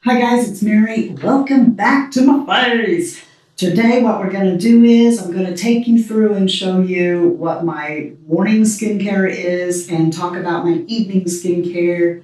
Hi guys, it's Mary. Welcome back to my face. Today what we're going to do is I'm going to take you through and show you what my morning skincare is and talk about my evening skincare.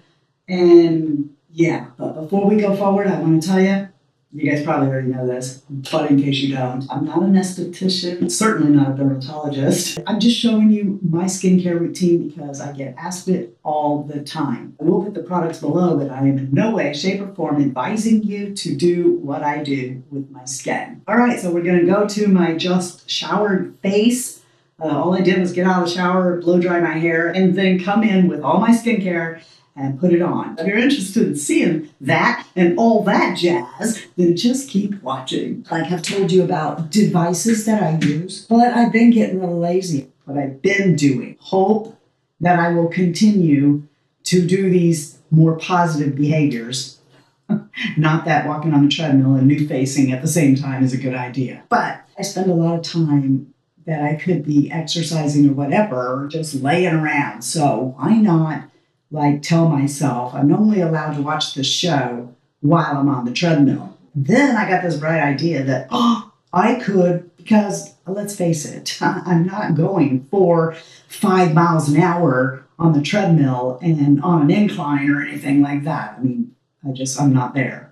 And yeah, but before we go forward, I want to tell you, you guys probably already know this, but in case you don't, I'm not an esthetician, certainly not a dermatologist. I'm just showing you my skincare routine because I get asked it all the time. I will put the products below, but I am in no way, shape, or form advising you to do what I do with my skin. All right, so we're going to go to my just showered face. All I did was get out of the shower, blow dry my hair, and then come in with all my skincare and put it on. If you're interested in seeing that and all that jazz, then just keep watching. Like I've told you about devices that I use, but I've been getting really lazy. What I've been doing. Hope that I will continue to do these more positive behaviors. Not that walking on the treadmill and Nufacing at the same time is a good idea. But I spend a lot of time that I could be exercising or whatever, or just laying around. So why not tell myself I'm only allowed to watch the show while I'm on the treadmill. Then I got this bright idea that, I could, because let's face it, I'm not going 4-5 miles an hour on the treadmill and on an incline or anything like that. I mean, I'm not there.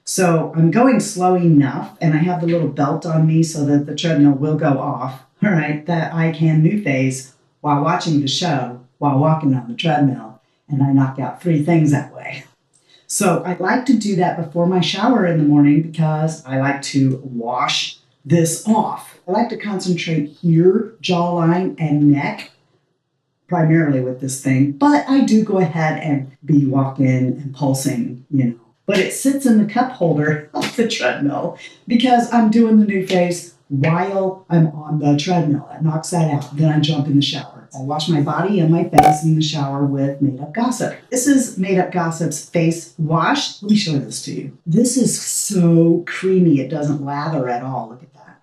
So I'm going slow enough, and I have the little belt on me so that the treadmill will go off, all right, that I can Nuface while watching the show, while walking on the treadmill. And I knock out 3 things that way. So I like to do that before my shower in the morning because I like to wash this off. I like to concentrate here, jawline and neck, primarily with this thing. But I do go ahead and be walking and pulsing, But it sits in the cup holder of the treadmill because I'm doing the Nuface while I'm on the treadmill. It knocks that out. Then I jump in the shower. I wash my body and my face in the shower with Made Up Gossip. This is Made Up Gossip's face wash. Let me show this to you. This is so creamy. It doesn't lather at all. Look at that.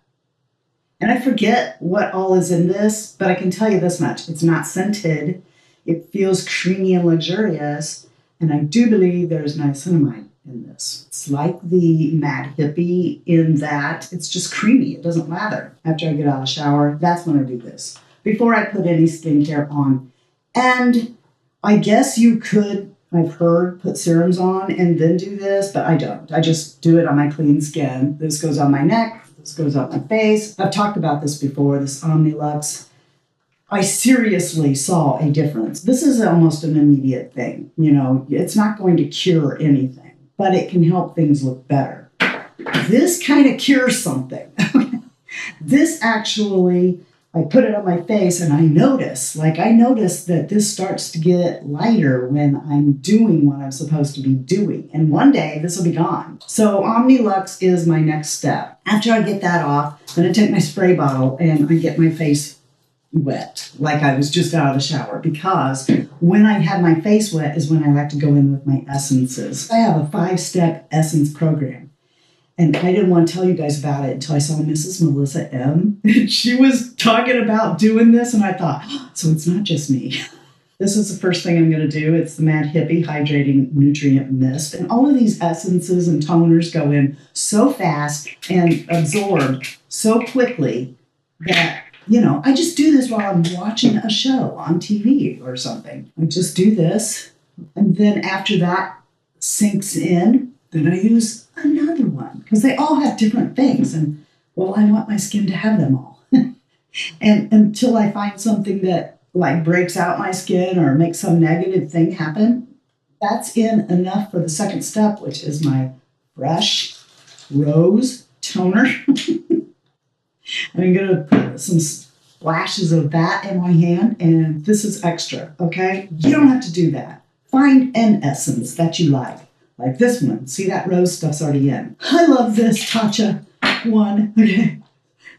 And I forget what all is in this, but I can tell you this much. It's not scented. It feels creamy and luxurious. And I do believe there's niacinamide in this. It's like the matte Hippie in that it's just creamy. It doesn't lather. After I get out of the shower, that's when I do this. Before I put any skincare on. And I guess you could, I've heard, put serums on and then do this, but I don't. I just do it on my clean skin. This goes on my neck. This goes on my face. I've talked about this before, this Omnilux. I seriously saw a difference. This is almost an immediate thing. It's not going to cure anything, but it can help things look better. This kind of cures something. This actually, I put it on my face and I notice that this starts to get lighter when I'm doing what I'm supposed to be doing. And one day this will be gone. So Omnilux is my next step. After I get that off, I'm going to take my spray bottle and I get my face wet, like I was just out of the shower, because when I have my face wet is when I like to go in with my essences. I have a 5-step essence program. And I didn't want to tell you guys about it until I saw Mrs. Melissa M. She was talking about doing this, and I thought, so it's not just me. This is the first thing I'm going to do. It's the Mad Hippie Hydrating Nutrient Mist. And all of these essences and toners go in so fast and absorb so quickly that, I just do this while I'm watching a show on TV or something. I just do this, and then after that sinks in, then I use another one because they all have different things. And, I want my skin to have them all. And until I find something that breaks out my skin or makes some negative thing happen, that's enough for the second step, which is my Fresh Rose Toner. I'm going to put some splashes of that in my hand, and this is extra, okay? You don't have to do that. Find an essence that you like this one. See, that rose stuff's already in. I love this Tatcha one, okay?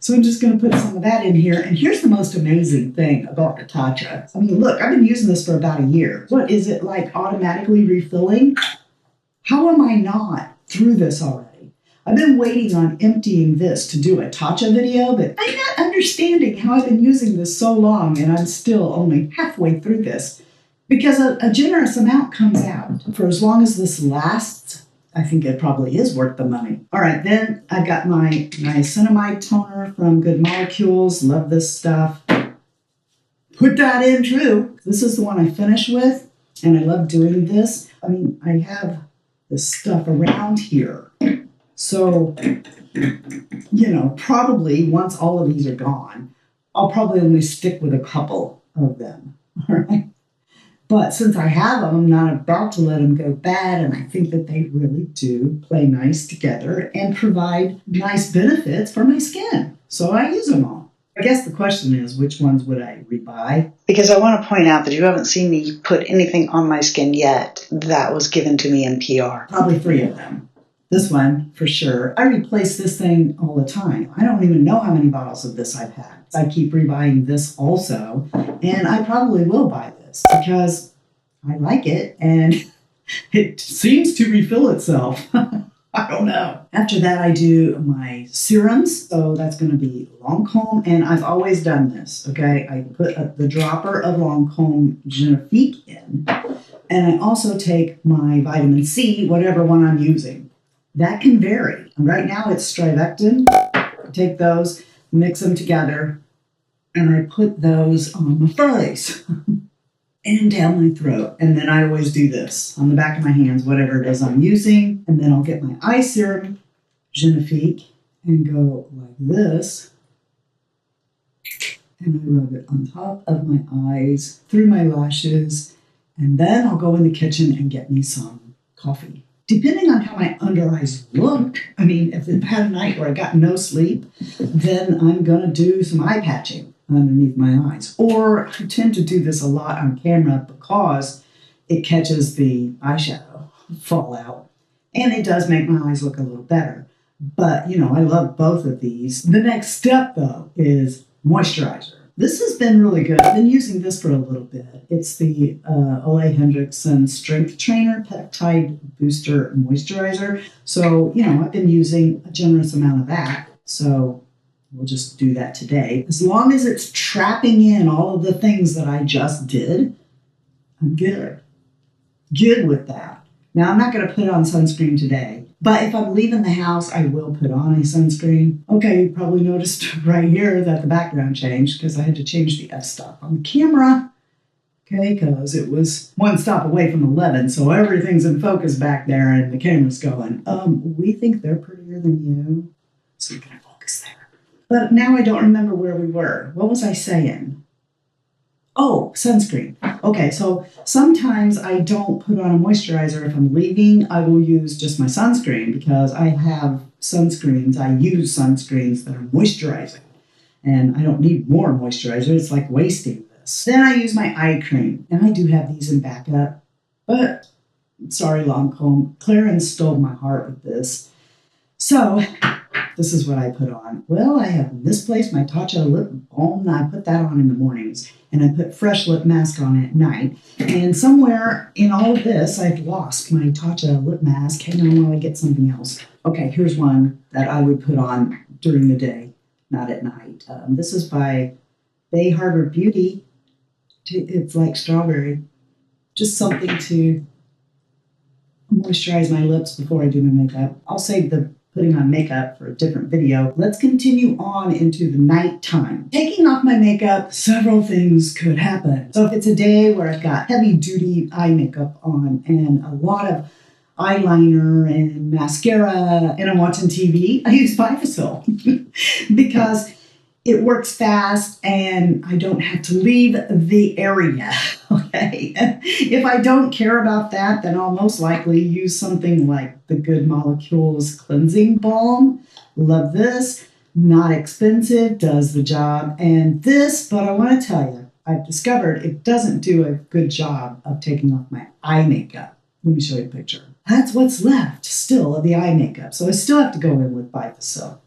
So I'm just going to put some of that in here, and here's the most amazing thing about the Tatcha. I mean, look, I've been using this for about a year. What is it, automatically refilling? How am I not through this already? I've been waiting on emptying this to do a Tatcha video, but I'm not understanding how I've been using this so long and I'm still only halfway through this. Because a generous amount comes out. For as long as this lasts, I think it probably is worth the money. All right, then I got my Niacinamide toner from Good Molecules. Love this stuff. Put that in too. This is the one I finish with, and I love doing this. I mean, I have this stuff around here. So, you know, probably once all of these are gone, I'll probably only stick with a couple of them. All right. But since I have them, I'm not about to let them go bad, and I think that they really do play nice together and provide nice benefits for my skin. So I use them all. I guess the question is, which ones would I rebuy? Because I want to point out that you haven't seen me put anything on my skin yet that was given to me in PR. Probably 3 of them. This one, for sure. I replace this thing all the time. I don't even know how many bottles of this I've had. I keep rebuying this also, and I probably will buy this because I like it, and it seems to refill itself. I don't know. After that, I do my serums. So that's going to be Lancome, and I've always done this, okay? I put the dropper of Lancome Génifique in, and I also take my vitamin C, whatever one I'm using. That can vary. Right now, it's StriVectin. I take those, mix them together, and I put those on my face and down my throat. And then I always do this on the back of my hands, whatever it is I'm using. And then I'll get my eye serum, Génifique, and go like this. And I rub it on top of my eyes, through my lashes. And then I'll go in the kitchen and get me some coffee. Depending on how my under eyes look, I mean, if I've had a night where I got no sleep, then I'm going to do some eye patching underneath my eyes. Or I tend to do this a lot on camera because it catches the eyeshadow fallout. And it does make my eyes look a little better. But, you know, I love both of these. The next step, though, is moisturizer. This has been really good. I've been using this for a little bit. It's the OLEHENRIKSEN Strength Trainer Peptide Booster Moisturizer. So, you know, I've been using a generous amount of that. So we'll just do that today. As long as it's trapping in all of the things that I just did, I'm good. Good with that. Now, I'm not going to put on sunscreen today. But if I'm leaving the house, I will put on a sunscreen. Okay, you probably noticed right here that the background changed because I had to change the f-stop on the camera. Okay, because it was one stop away from 11, so everything's in focus back there and the camera's going, we think they're prettier than you, so we can focus there. But now I don't remember where we were. What was I saying? Oh, sunscreen. Okay, so sometimes I don't put on a moisturizer. If I'm leaving, I will use just my sunscreen because I have sunscreens. I use sunscreens that are moisturizing. And I don't need more moisturizer. It's like wasting this. Then I use my eye cream. And I do have these in backup. But, sorry, Lancome. Clarins stole my heart with this. So, this is what I put on. Well, I have misplaced my Tatcha lip balm. I put that on in the mornings. And I put fresh lip mask on at night. And somewhere in all of this, I've lost my Tatcha lip mask. Hang on while I get something else. Okay, here's one that I would put on during the day, not at night. This is by Bay Harbor Beauty. It's like strawberry. Just something to moisturize my lips before I do my makeup. I'll save the putting on makeup for a different video. Let's continue on into the nighttime. Taking off my makeup, several things could happen. So if it's a day where I've got heavy duty eye makeup on and a lot of eyeliner and mascara and I'm watching TV, I use Bifacil because it works fast and I don't have to leave the area, okay? If I don't care about that, then I'll most likely use something like the Good Molecules Cleansing Balm. Love this. Not expensive, does the job. And this, but I want to tell you, I've discovered it doesn't do a good job of taking off my eye makeup. Let me show you a picture. That's what's left still of the eye makeup. So I still have to go in with Bifacil.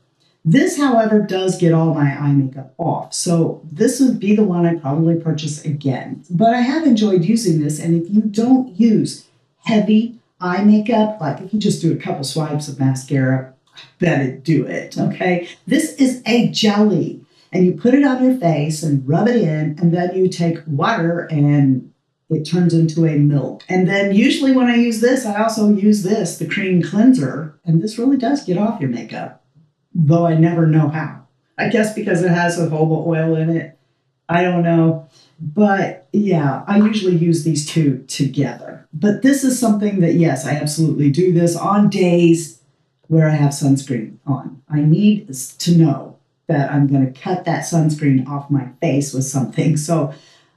This, however, does get all my eye makeup off. So this would be the one I probably purchase again. But I have enjoyed using this. And if you don't use heavy eye makeup, like if you just do a couple swipes of mascara, I bet it'd do it, okay? This is a jelly. And you put it on your face and rub it in. And then you take water and it turns into a milk. And then usually when I use this, I also use this, the cream cleanser. And this really does get off your makeup, though I never know how. I guess because it has jojoba oil in it. I don't know. But yeah, I usually use these two together. But this is something that, yes, I absolutely do this on days where I have sunscreen on. I need to know that I'm going to cut that sunscreen off my face with something. So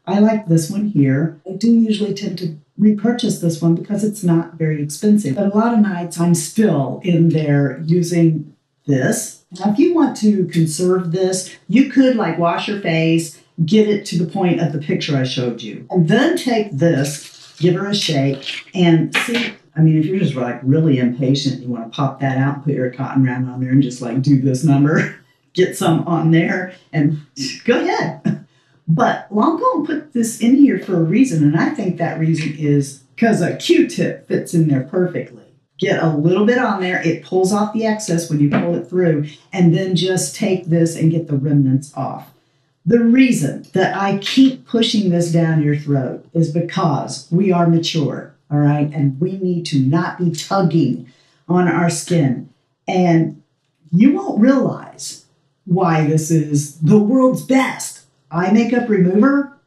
I like this one here. I do usually tend to repurchase this one because it's not very expensive. But a lot of nights I'm still in there using this. Now, if you want to conserve this, you could like wash your face, get it to the point of the picture I showed you, and then take this, give her a shake, and see. I mean, if you're just like really impatient, you want to pop that out, put your cotton round on there, and just like do this number, get some on there, and go ahead. But Lancome put this in here for a reason, and I think that reason is because a Q-tip fits in there perfectly. Get a little bit on there, it pulls off the excess when you pull it through, and then just take this and get the remnants off. The reason that I keep pushing this down your throat is because we are mature, all right? And we need to not be tugging on our skin. And you won't realize why this is the world's best eye makeup remover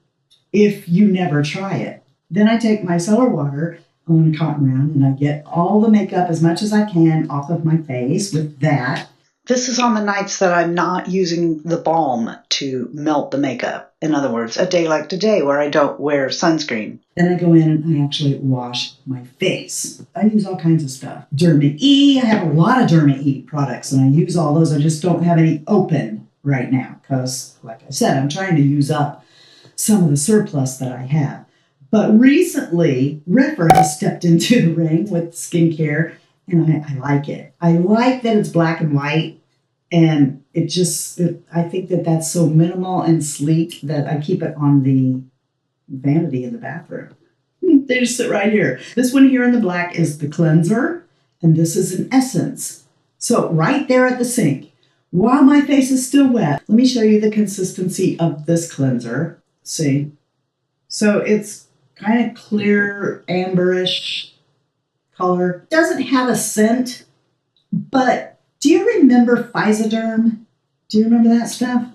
if you never try it. Then I take my micellar water on cotton round and I get all the makeup as much as I can off of my face with that. This is on the nights that I'm not using the balm to melt the makeup. In other words, a day like today where I don't wear sunscreen. Then I go in and I actually wash my face. I use all kinds of stuff. Derma E, I have a lot of Derma E products and I use all those. I just don't have any open right now because, like I said, I'm trying to use up some of the surplus that I have. But recently, Refer has stepped into the ring with skincare, and I like it. I like that it's black and white, and I think that that's so minimal and sleek that I keep it on the vanity in the bathroom. They just sit right here. This one here in the black is the cleanser, and this is an essence. So right there at the sink, while my face is still wet, let me show you the consistency of this cleanser. See? So it's kind of clear, amberish color. Doesn't have a scent, but do you remember Physoderm? Do you remember that stuff?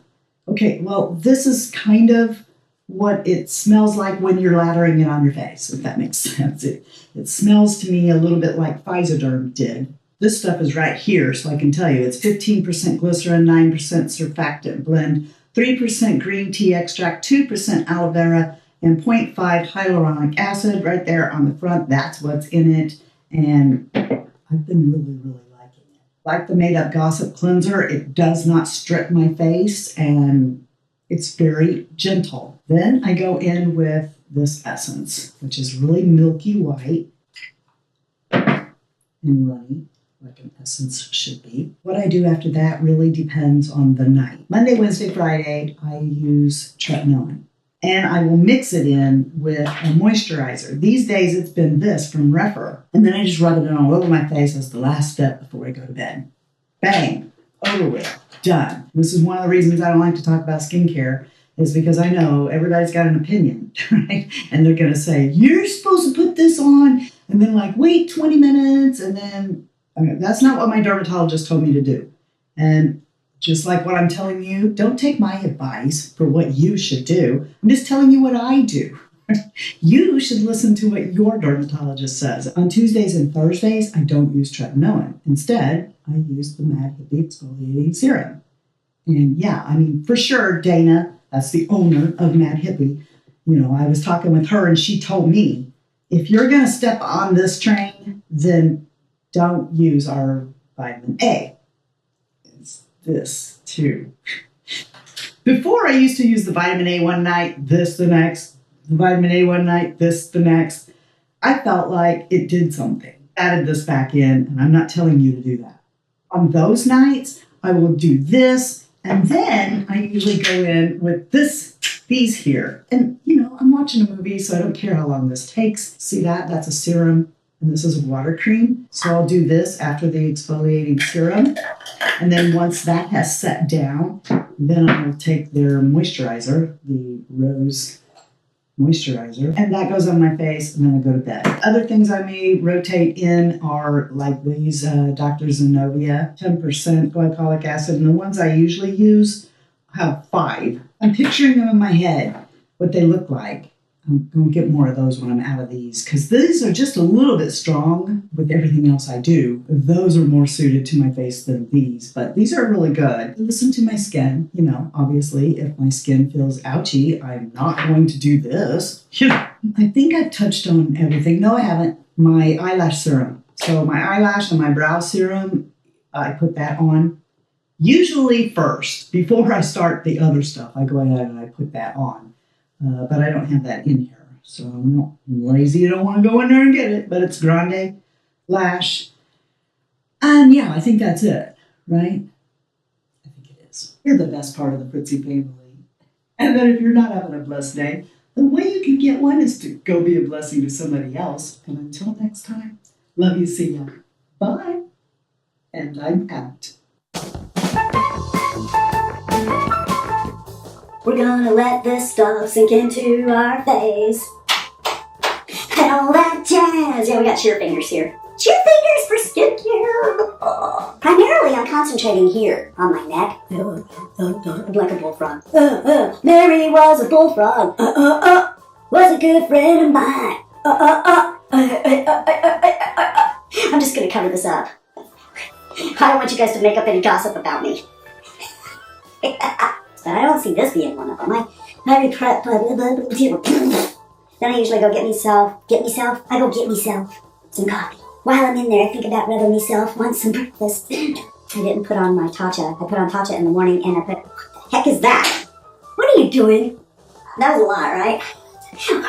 Okay, well, this is kind of what it smells like when you're lathering it on your face, if that makes sense. It smells to me a little bit like Physoderm did. This stuff is right here, so I can tell you it's 15% glycerin, 9% surfactant blend, 3% green tea extract, 2% aloe vera, and 0.5 hyaluronic acid right there on the front. That's what's in it. And I've been really, really liking it. Like the Made Up Gossip cleanser, it does not strip my face and it's very gentle. Then I go in with this essence, which is really milky white and runny, like an essence should be. What I do after that really depends on the night. Monday, Wednesday, Friday, I use tretinoin. And I will mix it in with a moisturizer. These days, it's been this from Refer. And then I just rub it all over my face as the last step before I go to bed. Bang, over with, done. This is one of the reasons I don't like to talk about skincare is because I know everybody's got an opinion, right? And they're going to say, you're supposed to put this on, and then like, wait 20 minutes, and then, that's not what my dermatologist told me to do. And just like what I'm telling you, don't take my advice for what you should do. I'm just telling you what I do. You should listen to what your dermatologist says. On Tuesdays and Thursdays, I don't use tretinoin. Instead, I use the Mad Hippie Exfoliating Serum. And yeah, I mean, for sure, Dana, that's the owner of Mad Hippie, I was talking with her and she told me, if you're going to step on this train, then don't use our vitamin A. This too. Before I used to use the vitamin A one night, this the next, the vitamin A one night, this the next. I felt like it did something. Added this back in, and I'm not telling you to do that. On those nights, I will do this, and then I usually go in with these here. And, I'm watching a movie, so I don't care how long this takes. See that? That's a serum, and this is a water cream. So I'll do this after the exfoliating serum. And then once that has set down, then I'll take their moisturizer, the Rose moisturizer, and that goes on my face, and then I go to bed. Other things I may rotate in are like these Dr. Zenobia 10% glycolic acid, and the ones I usually use have 5. I'm picturing them in my head, what they look like. I'm going to get more of those when I'm out of these, because these are just a little bit strong with everything else I do. Those are more suited to my face than these, but these are really good. Listen to my skin. You know, obviously, if my skin feels ouchy, I'm not going to do this. I think I've touched on everything. No, I haven't. My eyelash serum. So my eyelash and my brow serum, I put that on. Usually first, before I start the other stuff, I go ahead and I put that on. But I don't have that in here. So I'm lazy. I don't want to go in there and get it. But it's Grande Lash. And yeah, I think that's it, right? I think it is. You're the best part of the Fritzy family. And then if you're not having a blessed day, the way you can get one is to go be a blessing to somebody else. And until next time, love you, see ya. Bye. And I'm out. We're gonna let this stuff sink into our face. And all that jazz. Yeah, we got cheer fingers here. Cheer fingers for skincare. Oh. Primarily, I'm concentrating here on my neck. Like a bullfrog. Mary was a bullfrog. Was a good friend of mine. I'm just gonna cover this up. I don't want you guys to make up any gossip about me. But I don't see this being one of them. I regret. Then I usually go get myself some coffee. While I'm in there, I think about whether myself wants some breakfast. I didn't put on my Tatcha. I put on Tatcha in the morning, and I put, what the heck is that? What are you doing? That was a lot, right?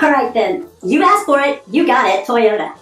All right then. You asked for it. You got it. Toyota.